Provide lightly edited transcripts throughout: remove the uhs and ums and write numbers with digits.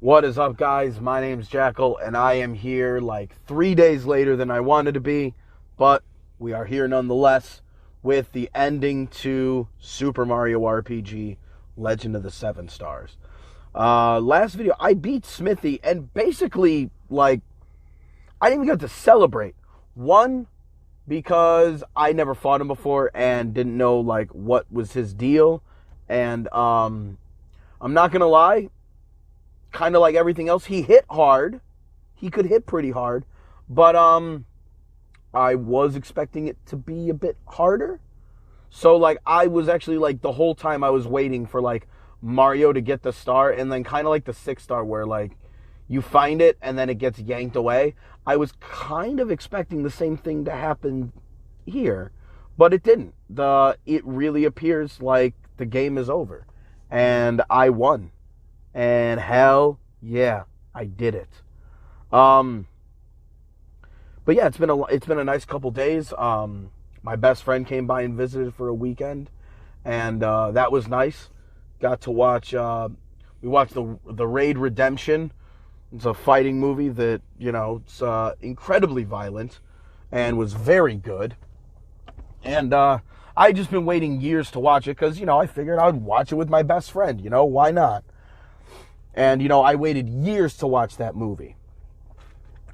What is up, guys? My name's Jackal, and I am here like 3 days later than I wanted to be, but we are here nonetheless with the ending to Super Mario RPG Legend of the Seven Stars. Last video, I beat Smithy, and basically, like, I didn't even get to celebrate. One, because I never fought him before and didn't know, like, what was his deal, and, I'm not gonna lie, kind of like everything else, he hit hard. He could hit pretty hard, but I was expecting it to be a bit harder. So like I was actually like the whole time I was waiting for like Mario to get the star, and then kind of like the 6 star where like you find it and then it gets yanked away. I was kind of expecting the same thing to happen here, but it didn't. It really appears like the game is over and I won. And hell yeah, I did it. But yeah, it's been a nice couple days. My best friend came by and visited for a weekend, and that was nice. Got to watch. We watched the Raid Redemption. It's a fighting movie that it's incredibly violent, and was very good. And I just been waiting years to watch it because I figured I'd watch it with my best friend. Why not? And, I waited years to watch that movie.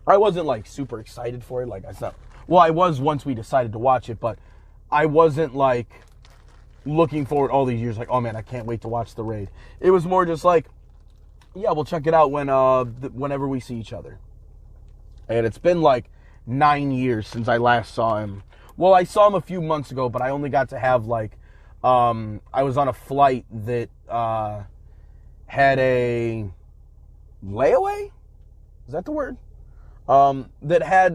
I wasn't, like, super excited for it. Like, I said, well, I was once we decided to watch it, but I wasn't, like, looking forward all these years, like, oh, man, I can't wait to watch The Raid. It was more just like, yeah, we'll check it out whenever we see each other. And it's been, like, 9 years since I last saw him. Well, I saw him a few months ago, but I only got to have, like, I was on a flight that, had a layaway? Is that the word?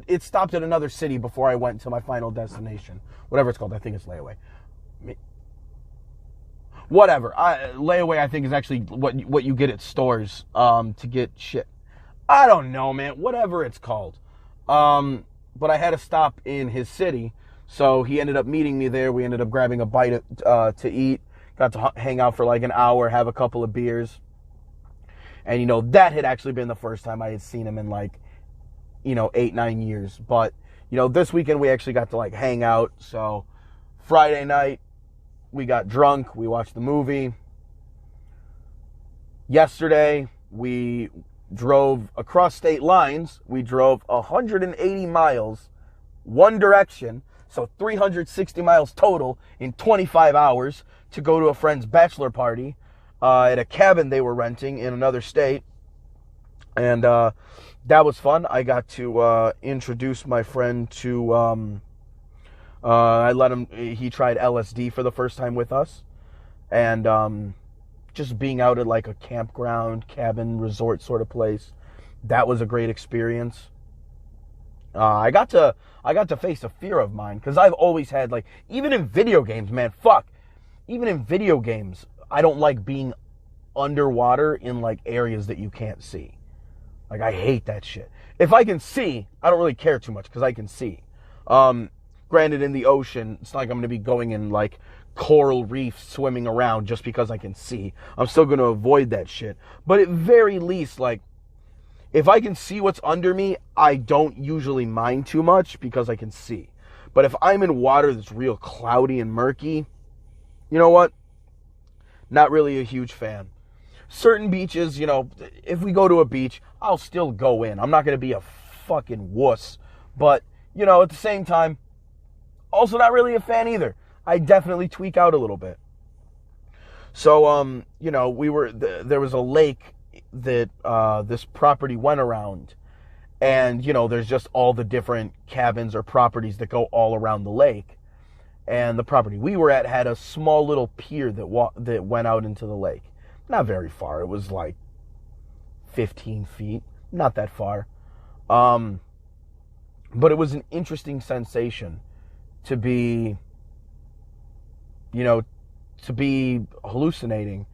It stopped at another city before I went to my final destination. Whatever it's called. I think it's layaway. Whatever. Layaway, I think, is actually what you get at stores to get shit. I don't know, man. Whatever it's called. But I had to stop in his city, so he ended up meeting me there. We ended up grabbing a bite to eat. Got to hang out for like an hour, have a couple of beers. And, that had actually been the first time I had seen him in like, 8-9 years. But, this weekend we actually got to like hang out. So Friday night we got drunk. We watched the movie. Yesterday we drove across state lines. We drove 180 miles one direction. So 360 miles total in 25 hours to go to a friend's bachelor party at a cabin they were renting in another state. And that was fun. I got to introduce my friend to, I let him, he tried LSD for the first time with us. And just being out at like a campground, cabin, resort sort of place, that was a great experience. I got to face a fear of mine, because I've always had, like, even in video games, man, even in video games, I don't like being underwater in, like, areas that you can't see. Like, I hate that shit. If I can see, I don't really care too much, because I can see. Granted, in the ocean, it's not like I'm going to be going in, like, coral reefs swimming around just because I can see. I'm still going to avoid that shit. But at very least, like, if I can see what's under me, I don't usually mind too much because I can see. But if I'm in water that's real cloudy and murky, you know what? Not really a huge fan. Certain beaches, if we go to a beach, I'll still go in. I'm not going to be a fucking wuss. But, at the same time, also not really a fan either. I definitely tweak out a little bit. So, there was a lake that this property went around, and there's just all the different cabins or properties that go all around the lake, and the property we were at had a small little pier that went out into the lake. Not very far. It was like 15 feet, not that far. But it was an interesting sensation to be hallucinating.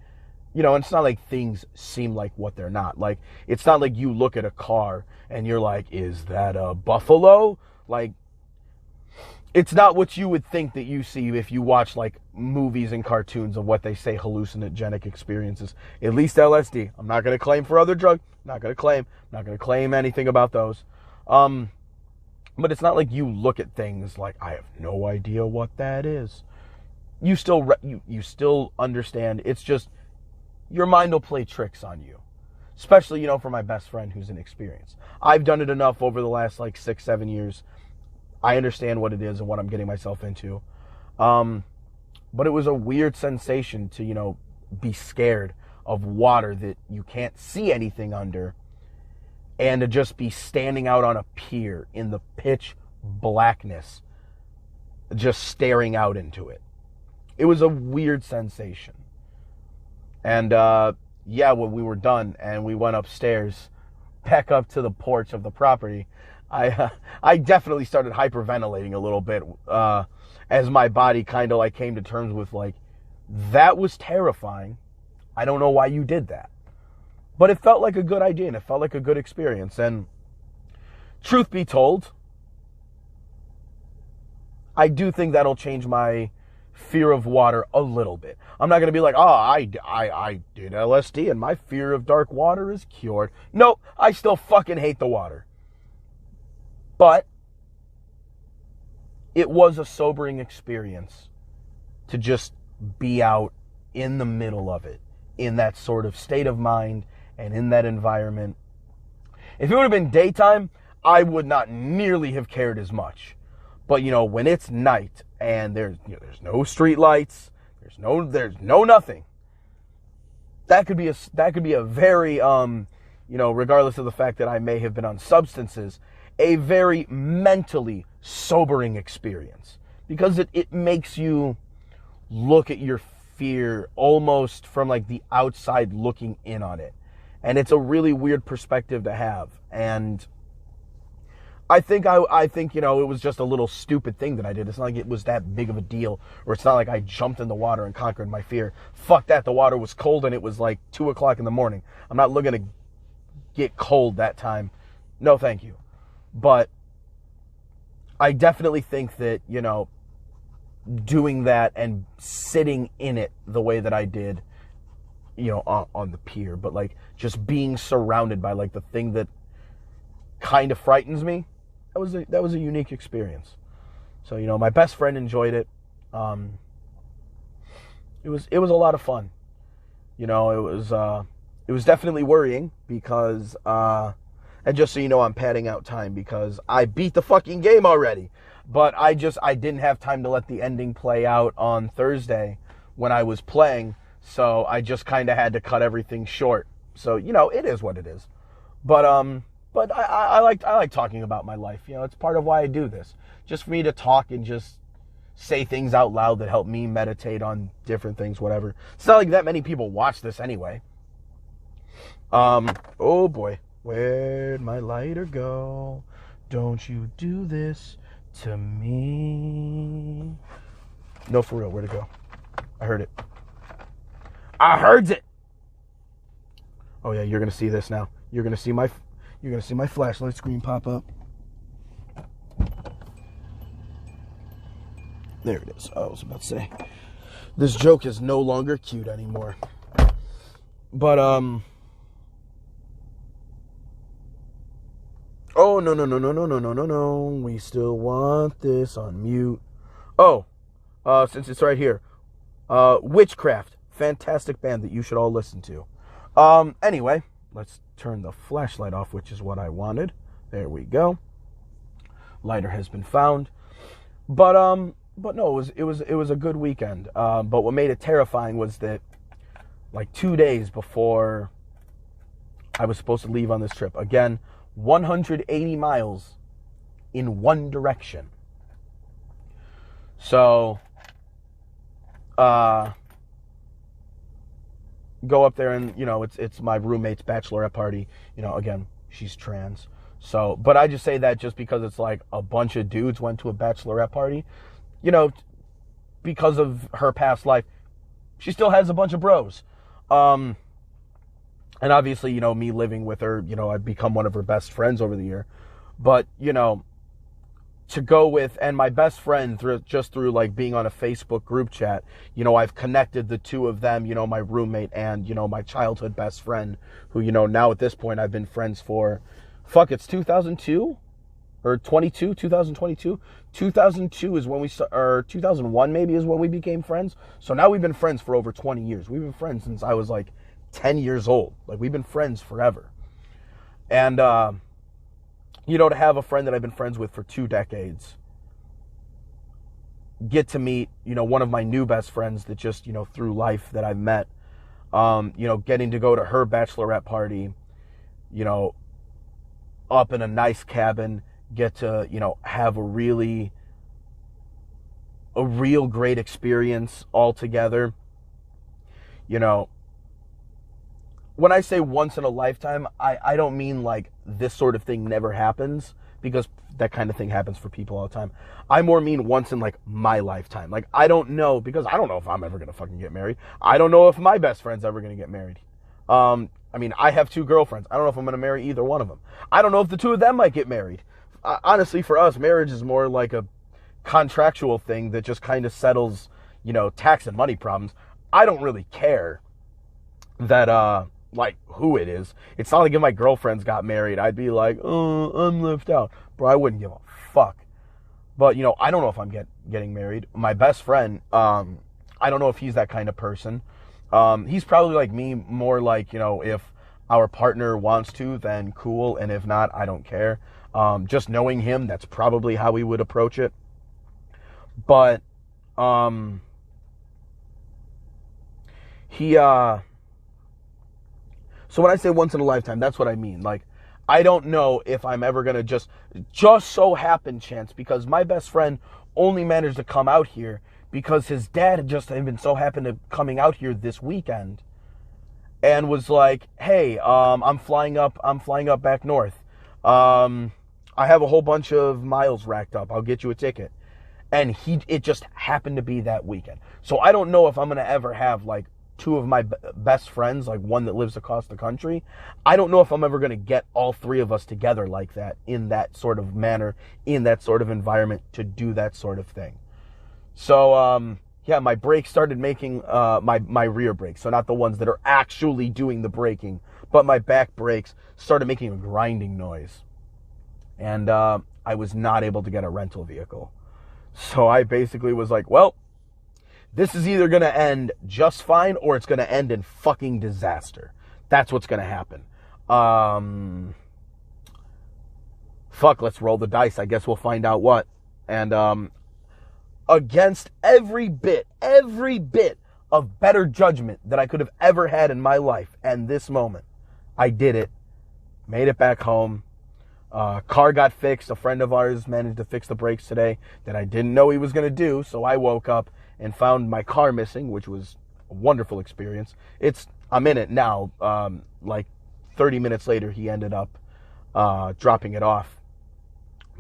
And it's not like things seem like what they're not. Like, it's not like you look at a car and you're like, is that a buffalo? Like, it's not what you would think that you see if you watch like movies and cartoons of what they say hallucinogenic experiences. At least LSD. I'm not going to claim for other drugs. Not going to claim anything about those. But it's not like you look at things like, I have no idea what that is. You still understand. It's just your mind will play tricks on you. Especially, for my best friend who's inexperienced. I've done it enough over the last like 6-7 years. I understand what it is and what I'm getting myself into. But it was a weird sensation to, be scared of water that you can't see anything under, and to just be standing out on a pier in the pitch blackness, just staring out into it. It was a weird sensation. And, when we were done and we went upstairs, back up to the porch of the property, I definitely started hyperventilating a little bit as my body kind of like came to terms with like, that was terrifying. I don't know why you did that. But it felt like a good idea and it felt like a good experience. And truth be told, I do think that'll change my fear of water a little bit. I'm not going to be like, I did LSD and my fear of dark water is cured. No, I still fucking hate the water. But it was a sobering experience to just be out in the middle of it, in that sort of state of mind and in that environment. If it would have been daytime, I would not nearly have cared as much. But when it's night and there's no street lights, there's no nothing. That could be a very regardless of the fact that I may have been on substances, a very mentally sobering experience, because it makes you look at your fear almost from like the outside looking in on it. And it's a really weird perspective to have. And I think it was just a little stupid thing that I did. It's not like it was that big of a deal, or it's not like I jumped in the water and conquered my fear. Fuck that. The water was cold and it was like 2:00 in the morning. I'm not looking to get cold that time. No, thank you. But I definitely think that, doing that and sitting in it the way that I did, on the pier, but like just being surrounded by like the thing that kind of frightens me, that was a unique experience. So, my best friend enjoyed it. It was a lot of fun. It was definitely worrying because, and just so you know, I'm padding out time because I beat the fucking game already. But I didn't have time to let the ending play out on Thursday when I was playing. So I just kind of had to cut everything short. So, it is what it is. But I like talking about my life. It's part of why I do this. Just for me to talk and just say things out loud that help me meditate on different things, whatever. It's not like that many people watch this anyway. Oh boy. Where'd my lighter go? Don't you do this to me. No, for real, where'd it go? I heard it. I heard it! Oh yeah, you're gonna see this now. You're gonna see my flashlight screen pop up. There it is. I was about to say, this joke is no longer cute anymore. But, oh, no. We still want this on mute. Oh, since it's right here. Witchcraft. Fantastic band that you should all listen to. Anyway, let's turn the flashlight off, which is what I wanted. There we go. Lighter has been found. But no, it was a good weekend. But what made it terrifying was that like 2 days before I was supposed to leave on this trip, again, 180 miles in one direction. So, go up there and, it's my roommate's bachelorette party. Again, she's trans. So, but I just say that just because it's like a bunch of dudes went to a bachelorette party. Because of her past life, she still has a bunch of bros. And obviously, me living with her, I've become one of her best friends over the year. But, to go with, and my best friend through like being on a Facebook group chat, I've connected the two of them, my roommate and, my childhood best friend who, now at this point I've been friends for, it's 2002 or 2022. 2002 is when or 2001 maybe is when we became friends. So now we've been friends for over 20 years. We've been friends since I was like 10 years old. Like we've been friends forever. And, to have a friend that I've been friends with for 2 decades, get to meet, one of my new best friends that just, through life that I've met, getting to go to her bachelorette party, up in a nice cabin, get to, have a real great experience all together. When I say once in a lifetime, I don't mean like this sort of thing never happens, because that kind of thing happens for people all the time. I more mean once in like my lifetime. Like I don't know, because I don't know if I'm ever going to fucking get married. I don't know if my best friend's ever going to get married. I have 2 girlfriends. I don't know if I'm going to marry either one of them. I don't know if the 2 of them might get married. Honestly, for us, marriage is more like a contractual thing that just kind of settles, tax and money problems. I don't really care that, like who it is. It's not like if my girlfriends got married, I'd be like, oh, I'm left out. Bro, I wouldn't give a fuck. But, I don't know if I'm getting married. My best friend, I don't know if he's that kind of person. He's probably like me, more like, if our partner wants to, then cool. And if not, I don't care. Just knowing him, that's probably how he would approach it. But, so when I say once in a lifetime, that's what I mean. Like, I don't know if I'm ever going to just so happen chance, because my best friend only managed to come out here because his dad had just been so happened to coming out here this weekend and was like, hey, I'm flying up back north. I have a whole bunch of miles racked up. I'll get you a ticket. And it just happened to be that weekend. So I don't know if I'm going to ever have like 2 of my best friends, like one that lives across the country. I don't know if I'm ever going to get all 3 of us together like that, in that sort of manner, in that sort of environment, to do that sort of thing. So, my brakes started making, my rear brakes, so not the ones that are actually doing the braking, but my back brakes started making a grinding noise. And I was not able to get a rental vehicle. So I basically was like, well, this is either going to end just fine or it's going to end in fucking disaster. That's what's going to happen. Let's roll the dice. I guess we'll find out what. And against every bit of better judgment that I could have ever had in my life, and this moment, I did it. Made it back home. Car got fixed. A friend of ours managed to fix the brakes today that I didn't know he was going to do. So I woke up and found my car missing, which was a wonderful experience. I'm in it now. Like 30 minutes later, he ended up dropping it off.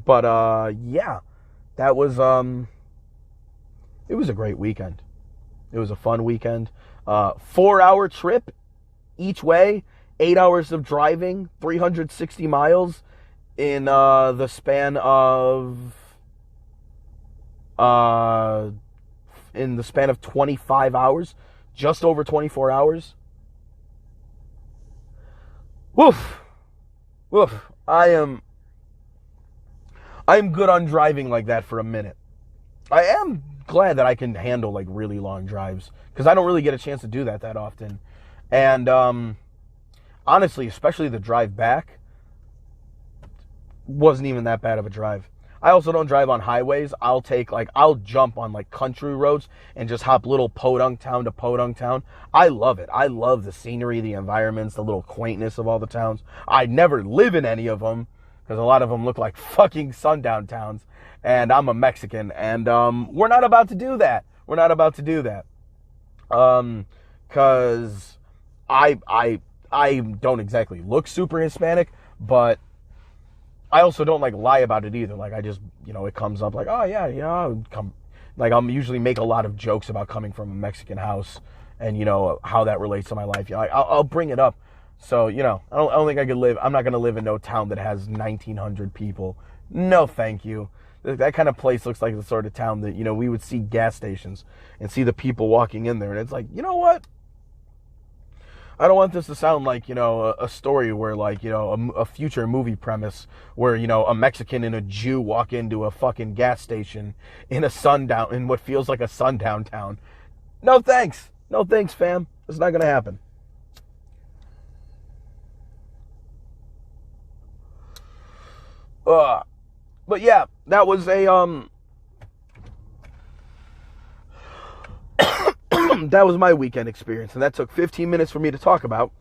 But that was it was a great weekend. It was a fun weekend. 4-hour trip each way, 8 hours of driving, 360 miles in the span of 25 hours, just over 24 hours. Woof. I am good on driving like that for a minute. I am glad that I can handle like really long drives, because I don't really get a chance to do that often. And honestly, especially the drive back, wasn't even that bad of a drive. I also don't drive on highways. I'll jump on like country roads and just hop little podunk town to podunk town. I love it. I love the scenery, the environments, the little quaintness of all the towns. I never live in any of them, because a lot of them look like fucking sundown towns. And I'm a Mexican, and we're not about to do that. Because I don't exactly look super Hispanic, but I also don't like lie about it either. Like I just, it comes up like, oh yeah, I'll usually make a lot of jokes about coming from a Mexican house and how that relates to my life. I'll bring it up. So, I don't think I could live. I'm not going to live in no town that has 1,900 people. No, thank you. That kind of place looks like the sort of town that, we would see gas stations and see the people walking in there. And it's like, you know what? I don't want this to sound like, a story where, like, a future movie premise where, a Mexican and a Jew walk into a fucking gas station in what feels like a sundown town. No thanks. No thanks, fam. It's not going to happen. But yeah, that was a, that was my weekend experience, and that took 15 minutes for me to talk about.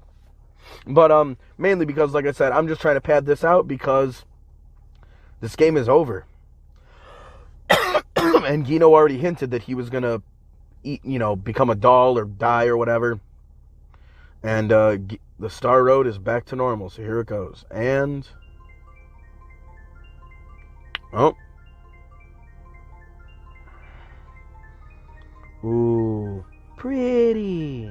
But mainly because, like I said, I'm just trying to pad this out because this game is over. And Gino already hinted that he was gonna become a doll or die or whatever. And the Star Road is back to normal, so here it goes. And ooh, pretty.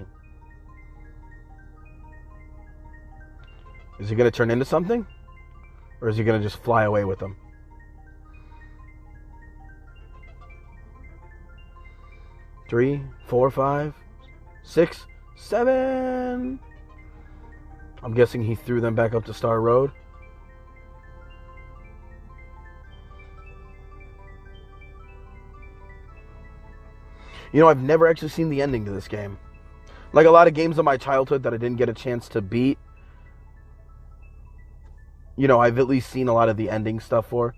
Is he going to turn into something? Or is he going to just fly away with them? Three, 4, 5, 6, 7. I'm guessing he threw them back up to Star Road. I've never actually seen the ending to this game. Like a lot of games of my childhood that I didn't get a chance to beat, I've at least seen a lot of the ending stuff for.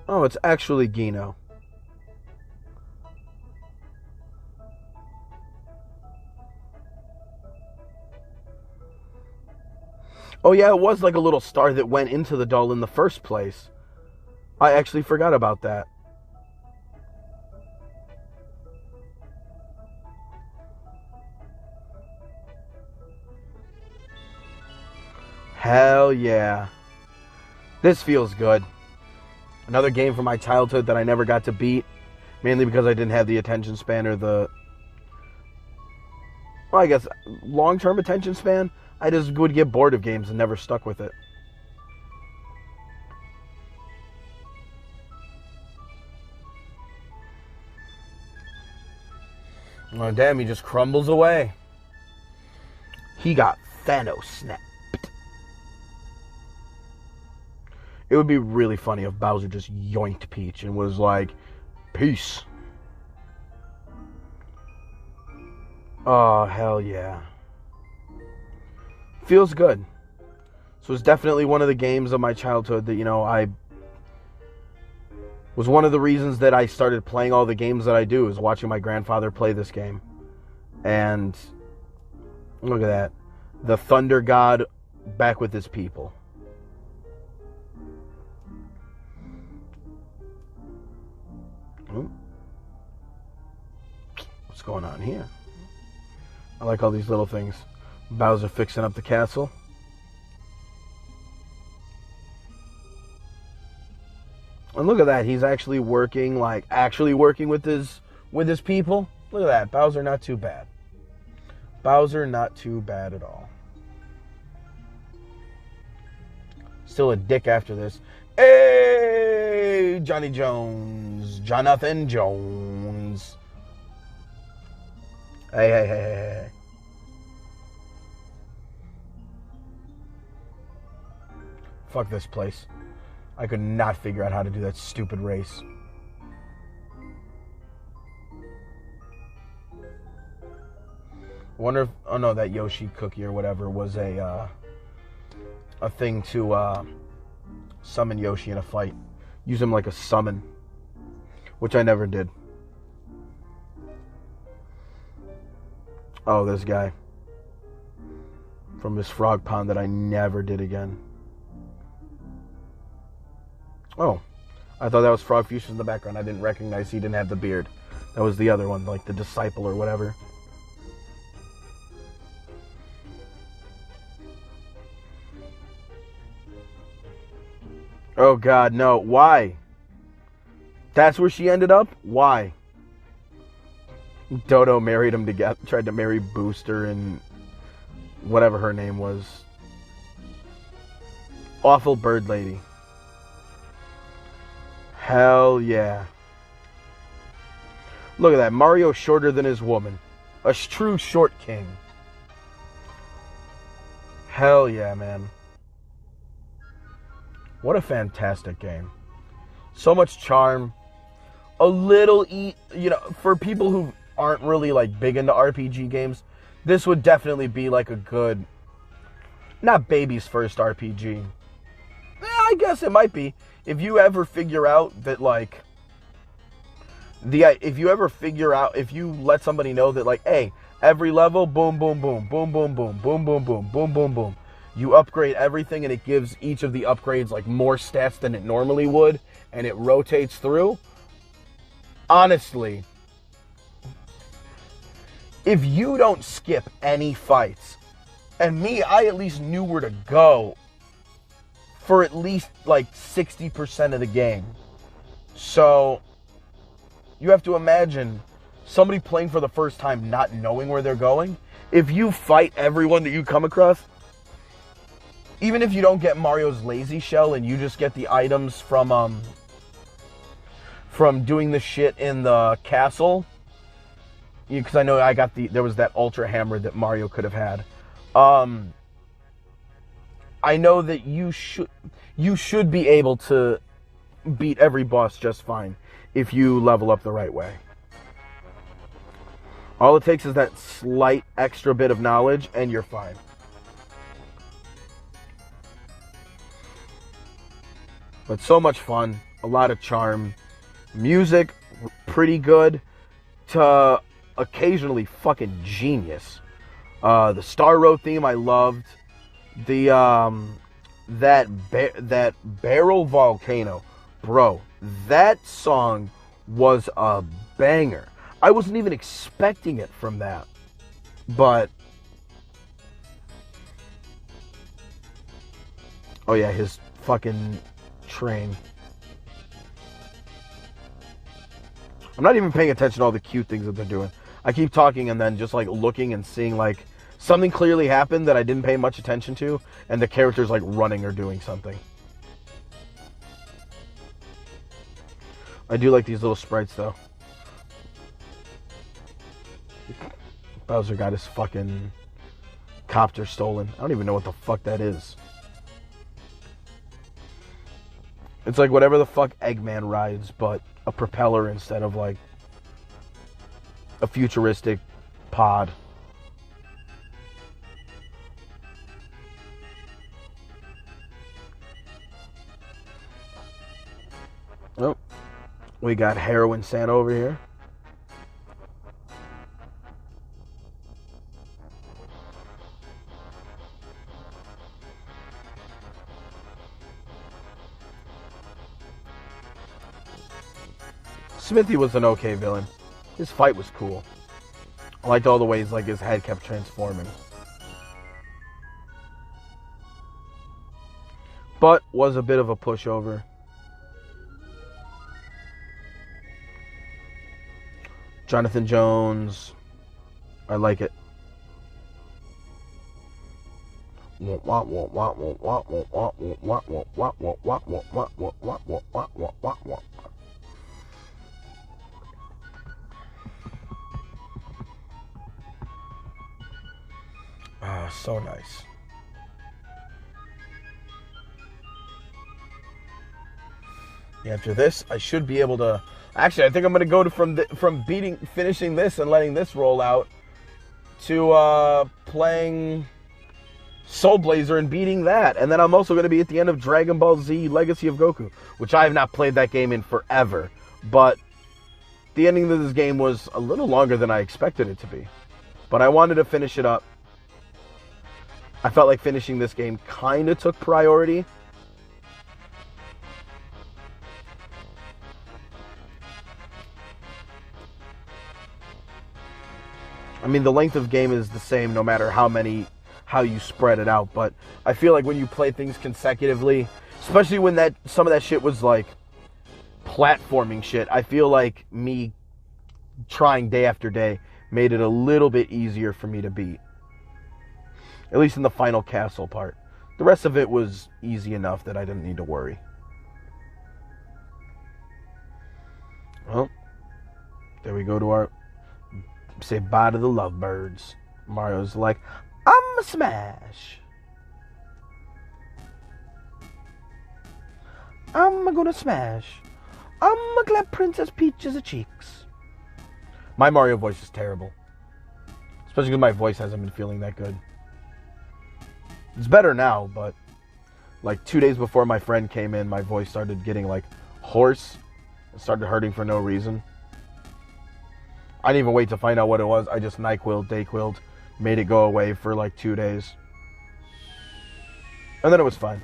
Oh, it's actually Gino. Oh yeah, it was like a little star that went into the doll in the first place. I actually forgot about that. Hell yeah. This feels good. Another game from my childhood that I never got to beat. Mainly because I didn't have the attention span or I guess long-term attention span. I just would get bored of games and never stuck with it. Oh, damn, he just crumbles away. He got Thanos snapped. It would be really funny if Bowser just yoinked Peach and was like, peace. Oh, hell yeah. Feels good. So it's definitely one of the games of my childhood that, I was one of the reasons that I started playing all the games that I do is watching my grandfather play this game. And look at that. The Thunder God back with his people. What's going on here? I like all these little things. Bowser fixing up the castle. And look at that. He's actually working with his people. Look at that. Bowser not too bad. Bowser not too bad at all. Still a dick after this. Hey, Johnny Jones. Jonathan Jones. Hey. Fuck this place. I could not figure out how to do that stupid race. I wonder if... Oh no, that Yoshi cookie or whatever was a thing to summon Yoshi in a fight. Use him like a summon. Which I never did. Oh, this guy. From this frog pond that I never did again. Oh, I thought that was Frog Fusion in the background. I didn't recognize he didn't have the beard. That was the other one, like the disciple or whatever. Oh God, no. Why? That's where she ended up? Why? Dodo married him together, tried to marry Booster and whatever her name was. Awful Bird Lady. Hell yeah. Look at that. Mario shorter than his woman. A true short king. Hell yeah, man. What a fantastic game. So much charm. A little, for people who aren't really like big into RPG games, this would definitely be like a good, not baby's first RPG. I guess it might be. If you ever figure out that like, if you let somebody know that like, hey, every level, boom, boom, boom, boom, boom, boom, boom, boom, boom, boom, boom, boom. You upgrade everything and it gives each of the upgrades like more stats than it normally would, and it rotates through. Honestly, if you don't skip any fights, and me, I at least knew where to go for at least like 60% of the game. So you have to imagine somebody playing for the first time not knowing where they're going. If you fight everyone that you come across, even if you don't get Mario's lazy shell and you just get the items from doing the shit in the castle, because I know there was that ultra hammer that Mario could have had. I know that you should be able to beat every boss just fine if you level up the right way. All it takes is that slight extra bit of knowledge and you're fine. But so much fun, a lot of charm, music pretty good to occasionally fucking genius. The Star Road theme I loved. The that Barrel Volcano, bro, that song was a banger. I wasn't even expecting it from that, but oh yeah, his fucking train. I'm not even paying attention to all the cute things that they're doing. I keep talking and then just like looking and seeing like something clearly happened that I didn't pay much attention to, and the character's like running or doing something. I do like these little sprites though. Bowser got his fucking copter stolen. I don't even know what the fuck that is. It's like whatever the fuck Eggman rides, but a propeller instead of like a futuristic pod. Oh, we got Heroin Santa over here. Smithy was an okay villain. His fight was cool. I liked all the ways like his head kept transforming. But was a bit of a pushover. Jonathan Jones. I like it. Ah, so nice. Yeah, after this, I should be able to. Actually, I think I'm gonna go to from finishing this and letting this roll out to playing Soul Blazer and beating that, and then I'm also gonna be at the end of Dragon Ball Z: Legacy of Goku, which I have not played that game in forever. But the ending of this game was a little longer than I expected it to be. But I wanted to finish it up. I felt like finishing this game kind of took priority. I mean, the length of game is the same no matter how you spread it out, but I feel like when you play things consecutively, especially when some of that shit was like platforming shit, I feel like me trying day after day made it a little bit easier for me to beat. At least in the final castle part. The rest of it was easy enough that I didn't need to worry. Well, there we go to our say bye to the lovebirds. Mario's like, I'm a smash. I'm gonna smash. I'm a glad Princess Peach's cheeks. My Mario voice is terrible. Especially because my voice hasn't been feeling that good. It's better now, but like 2 days before my friend came in, my voice started getting like hoarse. It started hurting for no reason. I didn't even wait to find out what it was. I just NyQuil, Dayquil, made it go away for like 2 days. And then it was fine.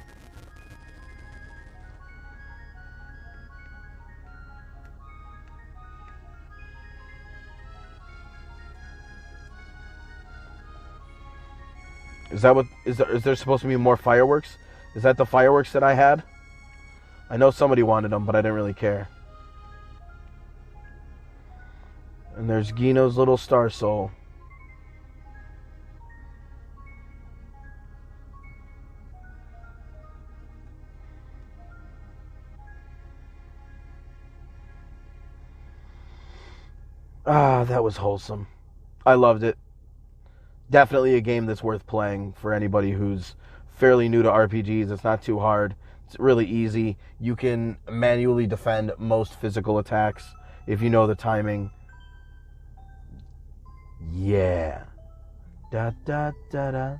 Is that what is there supposed to be more fireworks? Is that the fireworks that I had? I know somebody wanted them, but I didn't really care. And there's Gino's little star soul. Ah, that was wholesome. I loved it. Definitely a game that's worth playing for anybody who's fairly new to RPGs. It's not too hard. It's really easy. You can manually defend most physical attacks if you know the timing. Yeah. Da da da da.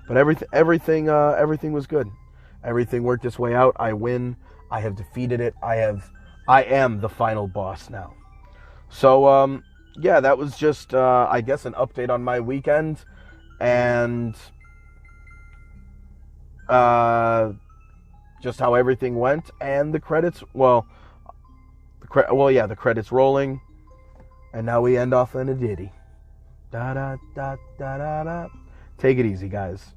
But everything was good. Everything worked its way out. I win. I have defeated it. I am the final boss now. So yeah, that was just I guess an update on my weekend, and just how everything went, and the credits. The credits rolling. And now we end off in a ditty. Da da da da da da. Take it easy, guys.